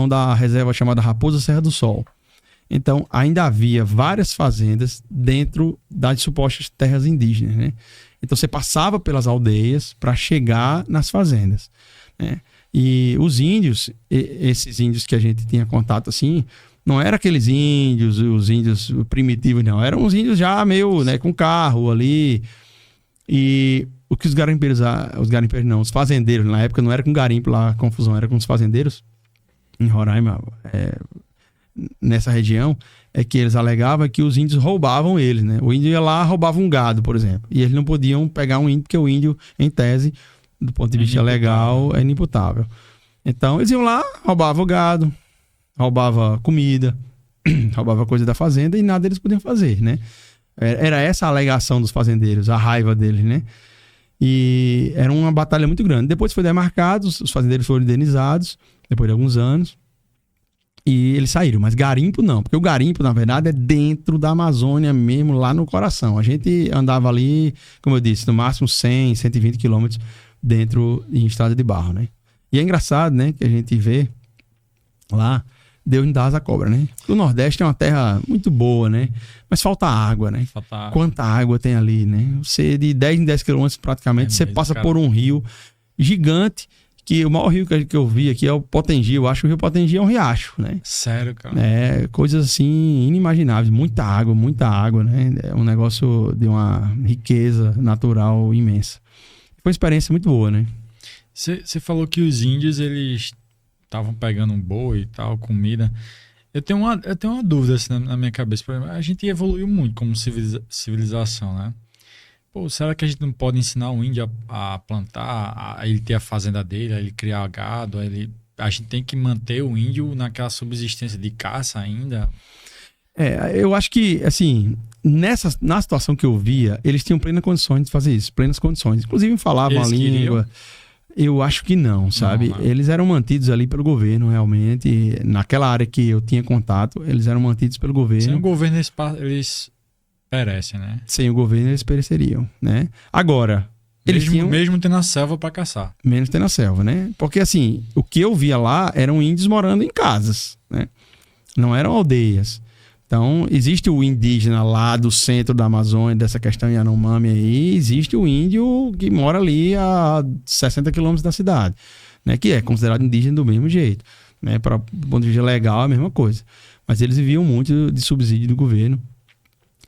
da reserva chamada Raposa Serra do Sol. Então, ainda havia várias fazendas dentro das supostas terras indígenas, né? Então, você passava pelas aldeias para chegar nas fazendas, né? E os índios, esses índios que a gente tinha contato assim, não eram aqueles índios, os índios primitivos, não. Eram uns índios já meio, né, com carro ali. E o que os garimpeiros não, os fazendeiros, na época não era com garimpo lá, a confusão era com os fazendeiros, em Roraima, nessa região, é que eles alegavam que os índios roubavam eles, né? O índio ia lá, roubava um gado, por exemplo. E eles não podiam pegar um índio, porque o índio, em tese, do ponto de vista legal, é inimputável. Então, eles iam lá, roubavam o gado, roubava comida, roubava coisa da fazenda e nada eles podiam fazer, né? Era essa a alegação dos fazendeiros, a raiva deles, né? E era uma batalha muito grande. Depois foi demarcado, os fazendeiros foram indenizados, depois de alguns anos, e eles saíram. Mas garimpo não, porque o garimpo, na verdade, é dentro da Amazônia mesmo, lá no coração. A gente andava ali, como eu disse, no máximo 100, 120 quilômetros dentro em estrada de barro, né? E é engraçado, né, que a gente vê lá, Deus não dá asa à cobra, né? O Nordeste é uma terra muito boa, né? Mas falta água, né? Quanta água tem ali, né? Você de 10 em 10 quilômetros praticamente, você passa por um rio gigante, que o maior rio que eu vi aqui é o Potengi. Eu acho que o rio Potengi é um riacho, né? Sério, cara? É, coisas assim inimagináveis. Muita água, né? É um negócio de uma riqueza natural imensa. Foi uma experiência muito boa, né? Você falou que os índios, eles estavam pegando um boi e tal, comida. Eu tenho uma dúvida assim, na minha cabeça. Por exemplo, a gente evoluiu muito como civilização, né? Pô, será que a gente não pode ensinar o índio a plantar, a ele ter a fazenda dele, a ele criar gado? A gente tem que manter o índio naquela subsistência de caça ainda? Eu acho que, assim, na situação que eu via, eles tinham plenas condições de fazer isso, plenas condições. Inclusive falavam a língua. Eu acho que não, sabe? Não. Eles eram mantidos ali pelo governo, realmente. Naquela área que eu tinha contato, eles eram mantidos pelo governo. Sem o governo, eles perecem, né? Sem o governo, eles pereceriam, né? Agora, eles tinham... Mesmo tendo a selva para caçar. Menos tendo a selva, né? Porque, assim, o que eu via lá eram índios morando em casas, né? Não eram aldeias. Então, existe o indígena lá do centro da Amazônia, dessa questão Yanomami aí, existe o índio que mora ali a 60 quilômetros da cidade, né? Que é considerado indígena do mesmo jeito, né? Do ponto de vista legal, é a mesma coisa. Mas eles viviam muito de subsídio do governo.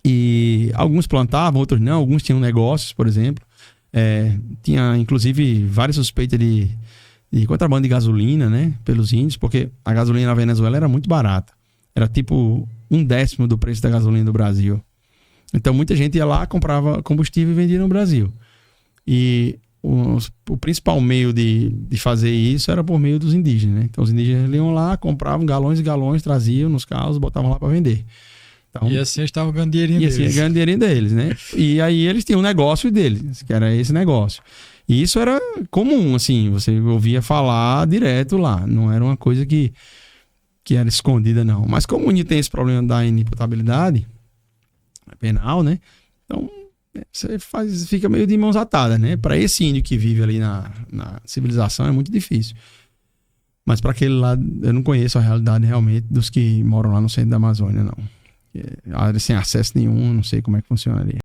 E alguns plantavam, outros não. Alguns tinham negócios, por exemplo. Tinha, inclusive, várias suspeitas de contrabando de gasolina, né? Pelos índios, porque a gasolina na Venezuela era muito barata. Era tipo 1/10 do preço da gasolina do Brasil. Então muita gente ia lá, comprava combustível e vendia no Brasil. E o principal meio de fazer isso era por meio dos indígenas, né? Então os indígenas iam lá, compravam galões e galões, traziam nos carros, botavam lá para vender. Então, e assim eles estavam ganhando dinheirinho deles. E assim ganhando dinheirinho deles, né? E aí eles tinham um negócio deles, que era esse negócio. E isso era comum, assim, você ouvia falar direto lá. Não era uma coisa que era escondida, não. Mas como o índio tem esse problema da inimputabilidade penal, né? Então, você fica meio de mãos atadas, né? Para esse índio que vive ali na civilização é muito difícil. Mas para aquele lá, eu não conheço a realidade realmente dos que moram lá no centro da Amazônia, não. Área sem acesso nenhum, não sei como é que funcionaria.